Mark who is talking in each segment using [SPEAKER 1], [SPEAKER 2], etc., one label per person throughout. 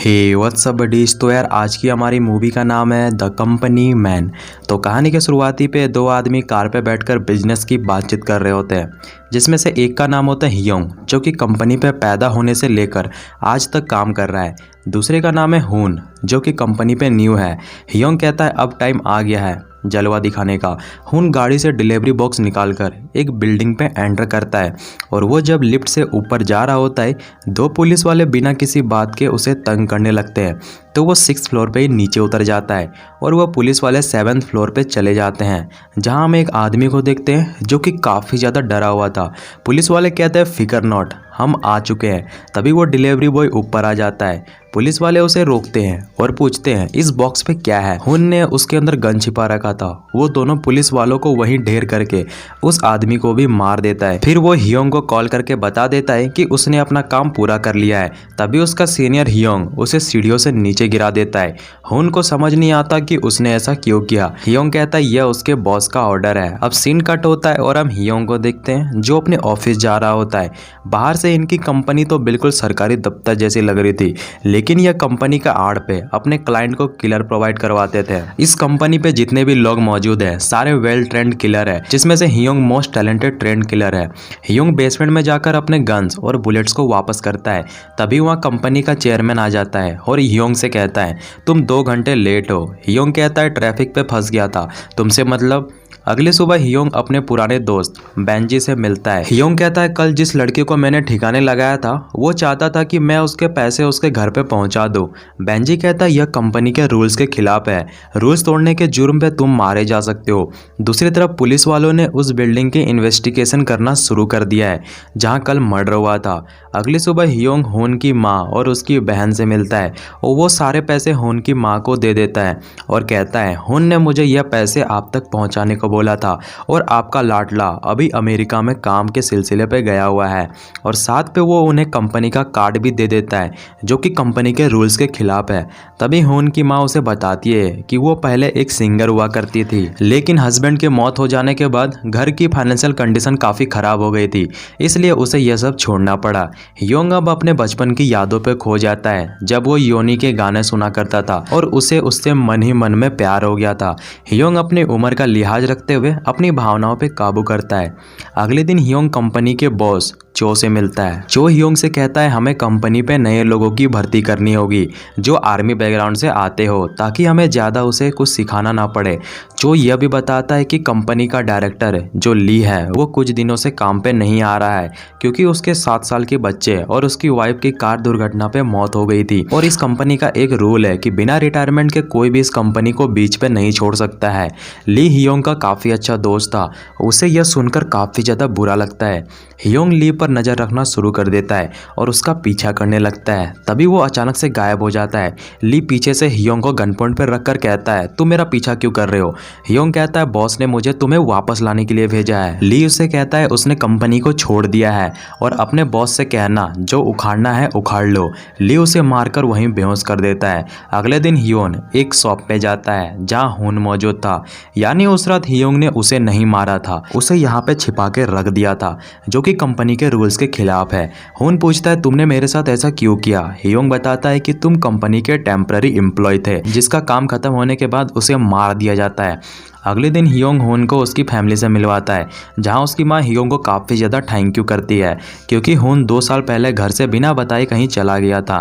[SPEAKER 1] हे WhatsApp buddies. तो यार आज की हमारी मूवी का नाम है द कंपनी मैन। तो कहानी के शुरुआती पे दो आदमी कार पे बैठकर बिजनेस की बातचीत कर रहे होते हैं, जिसमें से एक का नाम होता है हियोंग, जो कि कंपनी पे पैदा होने से लेकर आज तक काम कर रहा है। दूसरे का नाम है हुन, जो कि कंपनी पे न्यू है। हियोंग कहता है अब टाइम आ गया है जलवा दिखाने का। हुन गाड़ी से डिलीवरी बॉक्स निकालकर एक बिल्डिंग पे एंटर करता है और वो जब लिफ्ट से ऊपर जा रहा होता है, दो पुलिस वाले बिना किसी बात के उसे तंग करने लगते हैं। तो वो 6th फ्लोर पे ही नीचे उतर जाता है और वो पुलिस वाले 7th फ्लोर पे चले जाते हैं, जहां हम एक आदमी को देखते हैं जो कि काफ़ी ज़्यादा डरा हुआ था। पुलिस वाले कहते हैं फिकर नॉट, हम आ चुके हैं। तभी वो डिलीवरी बॉय ऊपर आ जाता है। पुलिस वाले उसे रोकते हैं और पूछते हैं इस बॉक्स पे क्या है। हुन ने उसके अंदर गन छिपा रखा था। वो दोनों पुलिस वालों को वहीं ढेर करके उस आदमी को भी मार देता है। फिर वो हियोंग को कॉल करके बता देता है कि उसने अपना काम पूरा कर लिया है। तभी उसका सीनियर हियोंग उसे सीढ़ियों से नीचे गिरा देता है। हुन को समझ नहीं आता कि उसने ऐसा क्यों किया। हियोंग कहता है यह उसके बॉस का ऑर्डर है। अब सीन कट होता है और हम हियोंग को देखते हैं जो अपने ऑफिस जा रहा होता है। बाहर से इनकी कंपनी तो बिल्कुल सरकारी दफ्तर जैसी लग रही थी, लेकिन यह कंपनी का आड़ पे अपने क्लाइंट को किलर प्रोवाइड करवाते थे। इस कंपनी पे जितने भी लोग मौजूद हैं सारे वेल ट्रेंड किलर है, जिसमें से हियोंग मोस्ट टैलेंटेड ट्रेंड किलर है। हियोंग बेसमेंट में जाकर अपने गन्स और बुलेट्स को वापस करता है। तभी वहाँ कंपनी का चेयरमैन आ जाता है और हियोंग से कहता है तुम 2 घंटे लेट हो। हियोंग कहता है ट्रैफिक पे फंस गया था, तुमसे मतलब। अगली सुबह हियोंग अपने पुराने दोस्त बेंजी से मिलता है। हियोंग कहता है कल जिस लड़के को मैंने ठिकाने लगाया था वो चाहता था कि मैं उसके पैसे उसके घर पे पहुंचा दूं। बेंजी कहता है यह कंपनी के रूल्स के खिलाफ है, रूल्स तोड़ने के जुर्म पे तुम मारे जा सकते हो। दूसरी तरफ पुलिस वालों ने उस बिल्डिंग की इन्वेस्टिगेशन करना शुरू कर दिया है जहाँ कल मर्डर हुआ था। अगली सुबह हियोंग हुन की माँ और उसकी बहन से मिलता है और वो सारे पैसे हुन की माँ को दे देता है और कहता है हुन ने मुझे यह पैसे आप तक पहुँचाने को बोला था और आपका लाडला अभी अमेरिका में काम के सिलसिले पे गया हुआ है। और साथ पे वो उन्हें कंपनी का कार्ड भी दे देता है जो कि कंपनी के रूल्स के खिलाफ है। तभी हुन की माँ उसे बताती है कि वो पहले एक सिंगर हुआ करती थी, लेकिन हस्बैंड की मौत हो जाने के बाद घर की फाइनेंशियल कंडीशन काफ़ी ख़राब हो गई थी, इसलिए उसे यह सब छोड़ना पड़ा। हियोंग अब अपने बचपन की यादों पे खो जाता है जब वो योनी के गाने सुना करता था और उसे उससे मन ही मन में प्यार हो गया था। हियोंग अपनी उम्र का लिहाज रखते हुए अपनी भावनाओं पे काबू करता है। अगले दिन हियोंग कंपनी के बॉस चो से मिलता है। चो हियोंग से कहता है हमें कंपनी पे नए लोगों की भर्ती करनी होगी जो आर्मी बैकग्राउंड से आते हो, ताकि हमें ज़्यादा उसे कुछ सिखाना ना पड़े। चो यह भी बताता है कि कंपनी का डायरेक्टर जो ली है वो कुछ दिनों से काम पे नहीं आ रहा है क्योंकि उसके 7 साल के बच्चे और उसकी वाइफ की कार दुर्घटना पे मौत हो गई थी। और इस कंपनी का एक रूल है कि बिना रिटायरमेंट के कोई भी इस कंपनी को बीच पे नहीं छोड़ सकता है। ली हियोंग का काफ़ी अच्छा दोस्त था, उसे यह सुनकर काफ़ी ज़्यादा बुरा लगता है। हियोंग ली पर नज़र रखना शुरू कर देता है और उसका पीछा करने लगता है। तभी वो अचानक से गायब हो जाता है। ली पीछे से हियोंग को गन पॉइंट पर रखकर कहता है तुम मेरा पीछा क्यों कर रहे हो। हियोंग कहता है बॉस ने मुझे तुम्हें वापस लाने के लिए भेजा है। ली उससे कहता है उसने कंपनी को छोड़ दिया है और अपने बॉस से कहना जो उखाड़ना है उखाड़ लो। ली उसे मारकर वहीं बेहोश कर देता है। अगले दिन हियोंग एक शॉप पे जाता है जहाँ हुन मौजूद था, यानी उस रात हियोंग ने उसे नहीं मारा था, उसे यहाँ पे छिपा के रख दिया था जो कि कंपनी के रूल्स के खिलाफ है। हुन पूछता है तुमने मेरे साथ ऐसा क्यों किया। हियोंग बताता है कि तुम कंपनी के टेम्पररी एम्प्लॉय थे जिसका काम खत्म होने के बाद उसे मार दिया जाता है। अगले दिन हियोंग हुन को उसकी फैमिली से मिलवाता है जहां उसकी मां हियोंग को काफ़ी ज़्यादा थैंक यू करती है क्योंकि हुन 2 साल पहले घर से बिना बताए कहीं चला गया था।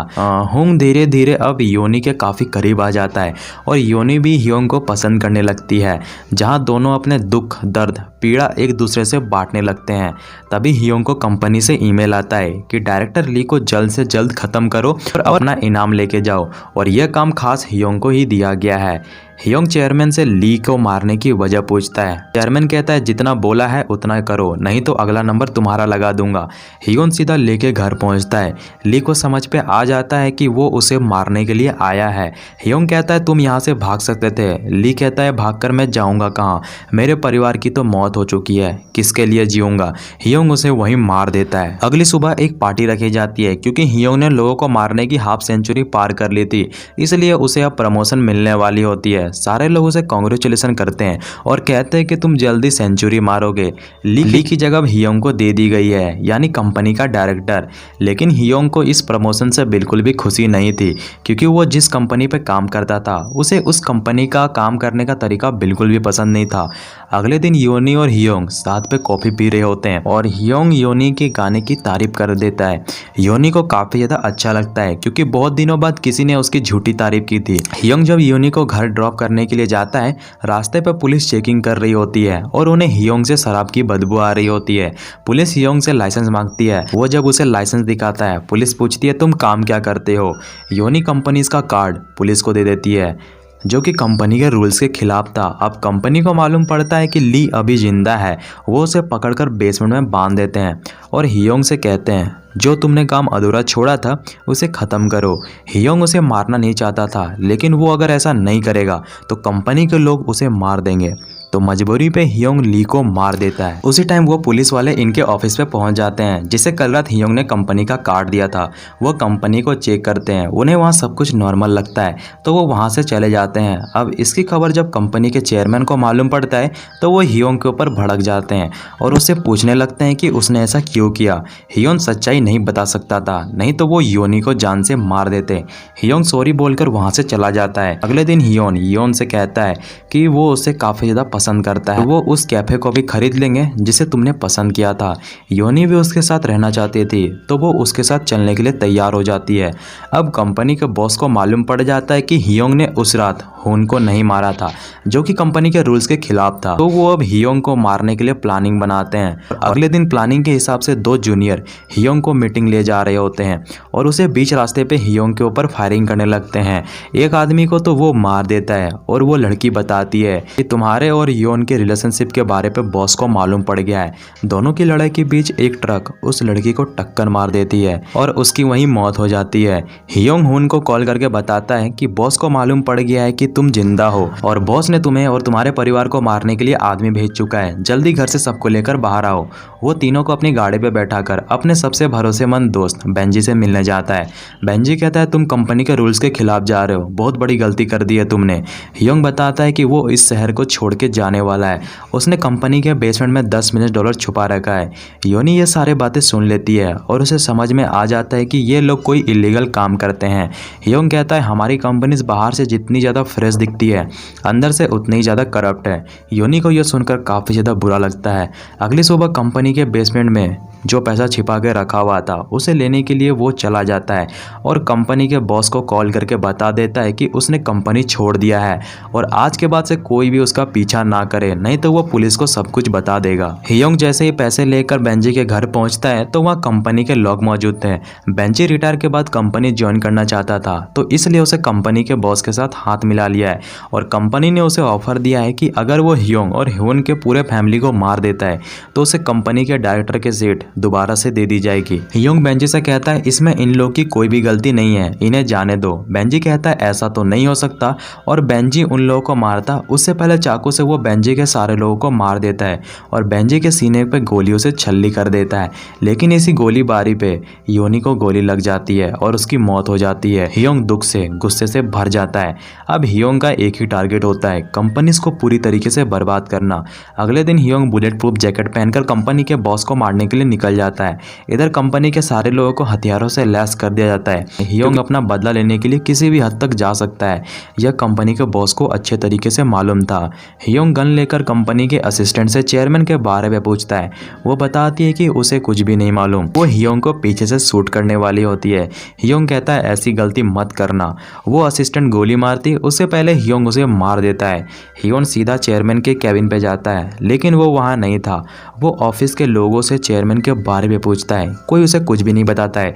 [SPEAKER 1] हुन धीरे धीरे अब योनी के काफ़ी करीब आ जाता है और योनी भी हियोंग को पसंद करने लगती है, जहां दोनों अपने दुख दर्द पीड़ा एक दूसरे से बांटने लगते हैं। तभी हियोंग को कंपनी से ईमेल आता है कि डायरेक्टर ली को जल्द से जल्द ख़त्म करो और अपना इनाम लेके जाओ, और यह काम खास हियोंग को ही दिया गया है। हियोंग चेयरमैन से ली को मारने की वजह पूछता है। चेयरमैन कहता है जितना बोला है उतना करो, नहीं तो अगला नंबर तुम्हारा लगा दूंगा। हियोंग सीधा लेके घर पहुंचता है। ली को समझ पे आ जाता है कि वो उसे मारने के लिए आया है। हियोंग कहता है तुम यहाँ से भाग सकते थे। ली कहता है भागकर मैं जाऊँगा कहाँ, मेरे परिवार की तो मौत हो चुकी है, किसके लिए जीऊँगा। हियोंग उसे वहीं मार देता है। अगली सुबह एक पार्टी रखी जाती है क्योंकि हियोंग ने लोगों को मारने की हाफ सेंचुरी पार कर ली थी, इसलिए उसे अब प्रमोशन मिलने वाली होती है। सारे लोग उसे कॉन्ग्रेचुलेसन करते हैं और कहते हैं कि तुम जल्दी सेंचुरी मारोगे। ली की जगह हियोंग को दे दी गई है, यानी कंपनी का डायरेक्टर। लेकिन हियोंग को इस प्रमोशन से बिल्कुल भी खुशी नहीं थी, क्योंकि वो जिस कंपनी पे काम करता था उसे उस कंपनी का काम करने का तरीका बिल्कुल भी पसंद नहीं था। अगले दिन योनी और हियोंग साथ पे कॉफी पी रहे होते हैं और हियोंग योनी के गाने की तारीफ कर देता है। योनी को काफी ज्यादा अच्छा लगता है, क्योंकि बहुत दिनों बाद किसी ने उसकी झूठी तारीफ की थी। हियोंग जब योनी को घर ड्रॉप करने के लिए जाता है, रास्ते पर पुलिस चेकिंग कर रही होती है और उन्हें हियोंग से शराब की बदबू आ रही होती है। पुलिस हियोंग से लाइसेंस मांगती है। वो जब उसे लाइसेंस दिखाता है, पुलिस पूछती है तुम काम क्या करते हो। योनी कंपनीज का कार्ड पुलिस को दे देती है, जो कि कंपनी के रूल्स के खिलाफ था। अब कंपनी को मालूम पड़ता है कि ली अभी जिंदा है। वो उसे पकड़कर बेसमेंट में बांध देते हैं और हियोंग से कहते हैं जो तुमने काम अधूरा छोड़ा था उसे ख़त्म करो। हियोंग उसे मारना नहीं चाहता था, लेकिन वो अगर ऐसा नहीं करेगा तो कंपनी के लोग उसे मार देंगे। तो मजबूरी पे हियोंग ली को मार देता है। उसी टाइम वो पुलिस वाले इनके ऑफिस पे पहुंच जाते हैं, जिसे कल रात हियोंग ने कंपनी का कार्ड दिया था। वो कंपनी को चेक करते हैं, उन्हें वहाँ सब कुछ नॉर्मल लगता है, तो वो वहाँ से चले जाते हैं। अब इसकी खबर जब कंपनी के चेयरमैन को मालूम पड़ता है तो वो हियोंग के ऊपर भड़क जाते हैं और उससे पूछने लगते हैं कि उसने ऐसा क्यों किया। हियोंग सच्चाई नहीं बता सकता था, नहीं तो वो योनी को जान से मार देते। हियोंग सॉरी बोलकर वहाँ से चला जाता है। अगले दिन हियोन से कहता है कि वो उसे काफ़ी ज़्यादा पसंद करता है, वो उस कैफे को भी खरीद लेंगे जिसे तुमने पसंद किया था। योनी भी उसके साथ रहना चाहती थी, तो वो उसके साथ चलने के लिए तैयार हो जाती है। अब कंपनी के बॉस को मालूम पड़ जाता है कि हियोंग ने उस रात हुन को नहीं मारा था, जो कि कंपनी के रूल्स के खिलाफ था। तो वो अब हियोंग को मारने के लिए प्लानिंग बनाते हैं। अगले दिन प्लानिंग के हिसाब से दो जूनियर हियोंग को मीटिंग ले जा रहे होते हैं और उसे बीच रास्ते पे हियोंग के ऊपर फायरिंग करने लगते हैं। एक आदमी को तो वो मार देता है और वो लड़की बताती है कि तुम्हारे और योन के रिलेशनशिप के बारे पे बॉस को मालूम पड़ गया है। दोनों की लड़ाई के बीच एक ट्रक उस लड़की को टक्कर मार देती है और उसकी वहीं मौत हो जाती है। हियोंग हुन को कॉल करके बताता है कि बॉस को मालूम पड़ गया है कि तुम जिंदा हो और बॉस ने तुम्हें और तुम्हारे परिवार को मारने के लिए आदमी भेज चुका है। जल्दी घर से सबको लेकर बाहर आओ। वो तीनों को अपनी गाड़ी पे बैठाकर अपने सबसे भरोसेमंद दोस्त बेंजी से मिलने जाता है। बेंजी कहता है तुम कंपनी के रूल्स के खिलाफ जा रहे हो, बहुत बड़ी गलती कर दी है तुमने। हियोंग बताता है कि वो इस शहर को छोड़ के जाने वाला है। उसने कंपनी के बेसमेंट में $10 मिलियन छुपा रखा है। योनी ये सारे बातें सुन लेती है और उसे समझ में आ जाता है कि ये लोग कोई इलीगल काम करते हैं। हियोंग कहता है हमारी कंपनी बाहर से जितनी ज़्यादा फ्रेश दिखती है, अंदर से उतनी ही ज़्यादा करप्ट है। योनी को यह सुनकर काफ़ी ज़्यादा बुरा लगता है। अगली सुबह कंपनी के बेसमेंट में जो पैसा छिपा के रखा हुआ था उसे लेने के लिए वो चला जाता है और कंपनी के बॉस को कॉल करके बता देता है कि उसने कंपनी छोड़ दिया है और आज के बाद से कोई भी उसका पीछा ना करे, नहीं तो वो पुलिस को सब कुछ बता देगा। हियोंग जैसे ही पैसे लेकर बेंजी के घर पहुंचता है तो वहाँ कंपनी के लोग मौजूद थे। बेंजी रिटायर के बाद कंपनी ज्वाइन करना चाहता था, तो इसलिए उसे कंपनी के बॉस के साथ हाथ मिला लिया है और कंपनी ने उसे ऑफर दिया है कि अगर वो हियोंग और ह्यून के पूरे फैमिली को मार देता है तो उसे कंपनी के डायरेक्टर के सीट दोबारा से दे दी जाएगी। हियोंग बेंजी से कहता है इसमें इन लोग की कोई भी गलती नहीं है, इन्हें जाने दो। बेंजी कहता है ऐसा तो नहीं हो सकता और बेंजी उन लोगों को मारता उससे पहले चाकू से वो बेंजी के सारे लोगों को मार देता है और बेंजी के सीने पे गोलियों से छल्ली कर देता है। लेकिन इसी गोलीबारी पे योनी को गोली लग जाती है और उसकी मौत हो जाती है। हियोंग दुख से गुस्से से भर जाता है। अब हियोंग का एक ही टारगेट होता है, कंपनी को पूरी तरीके से बर्बाद करना। अगले दिन हियोंग बुलेट प्रूफ जैकेट पहनकर कंपनी के बॉस को मारने के लिए निकल जाता है। इधर कंपनी के सारे लोगों को हथियारों से लैस कर दिया जाता है। हियोंग अपना बदला लेने के लिए किसी भी हद तक जा सकता है, यह कंपनी के बॉस को अच्छे तरीके से मालूम था। हियोंग गन लेकर कंपनी के असिस्टेंट से चेयरमैन के बारे में पूछता है। वो बताती है कि उसे कुछ भी नहीं मालूम, वो हियोंग को पीछे से शूट करने वाली होती है। हियोंग कहता है ऐसी गलती मत करना। वो असिस्टेंट गोली मारती उससे पहले हियोंग उसे मार देता है। हियोंग सीधा चेयरमैन के कैबिन पे जाता है, लेकिन वो वहाँ नहीं था। वो ऑफिस के लोगों से चेयरमैन के बारे में पूछता है, कोई उसे कुछ भी नहीं बताता है।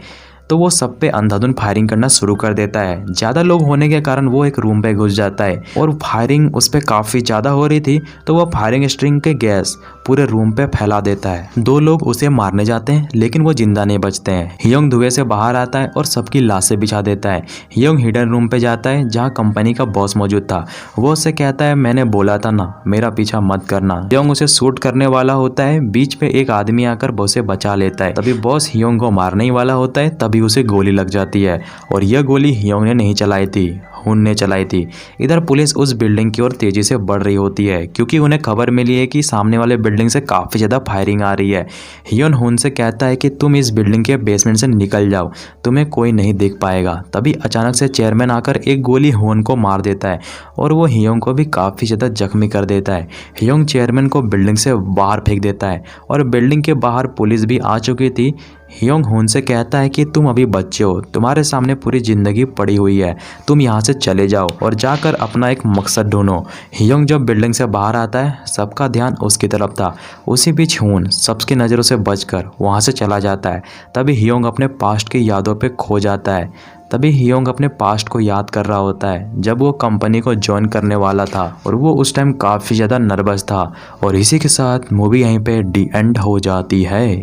[SPEAKER 1] तो वो सब पे अंधाधुन फायरिंग करना शुरू कर देता है। ज़्यादा लोग होने के कारण वो एक रूम पे घुस जाता है और फायरिंग उस पर काफ़ी ज़्यादा हो रही थी, तो वो फायरिंग स्ट्रिंग के गैस पूरे रूम पे फैला देता है। दो लोग उसे मारने जाते हैं, लेकिन वो जिंदा नहीं बचते हैं। हियोंग धुएं से बाहर आता है और सबकी लाशें बिछा देता है। हियोंग हिडन रूम पे जाता है जहाँ कंपनी का बॉस मौजूद था। वो उससे कहता है मैंने बोला था ना, मेरा पीछा मत करना। हियोंग उसे शूट करने वाला होता है, बीच पे एक आदमी आकर बॉस से बचा लेता है। तभी बॉस हियोंग को मारने ही वाला होता है, तभी उसे गोली लग जाती है और यह गोली हियोंग ने नहीं चलाई थी, हुन ने चलाई थी। इधर पुलिस उस बिल्डिंग की ओर तेजी से बढ़ रही होती है क्योंकि उन्हें खबर मिली है कि सामने वाले बिल्डिंग से काफ़ी ज़्यादा फायरिंग आ रही है। हियोन हुन से कहता है कि तुम इस बिल्डिंग के बेसमेंट से निकल जाओ, तुम्हें कोई नहीं देख पाएगा। तभी अचानक से चेयरमैन आकर एक गोली होन को मार देता है और वो हियोंग को भी काफ़ी ज़्यादा जख्मी कर देता है। हियोंग चेयरमैन को बिल्डिंग से बाहर फेंक देता है और बिल्डिंग के बाहर पुलिस भी आ चुकी थी। हियोंग हुन से कहता है कि तुम अभी बच्चे हो, तुम्हारे सामने पूरी ज़िंदगी पड़ी हुई है, तुम यहाँ से चले जाओ और जाकर अपना एक मकसद ढूंढो। हियोंग जब बिल्डिंग से बाहर आता है सबका ध्यान उसकी तरफ था। उसी बीच हुन सबकी नज़रों से बचकर वहाँ से चला जाता है। तभी हियोंग अपने पास्ट की यादों पे खो जाता है। तभी हियोंग अपने पास्ट को याद कर रहा होता है जब वो कंपनी को ज्वाइन करने वाला था और वो उस टाइम काफ़ी ज़्यादा नर्वस था। और इसी के साथ मूवी यहीं पे डी एंड हो जाती है।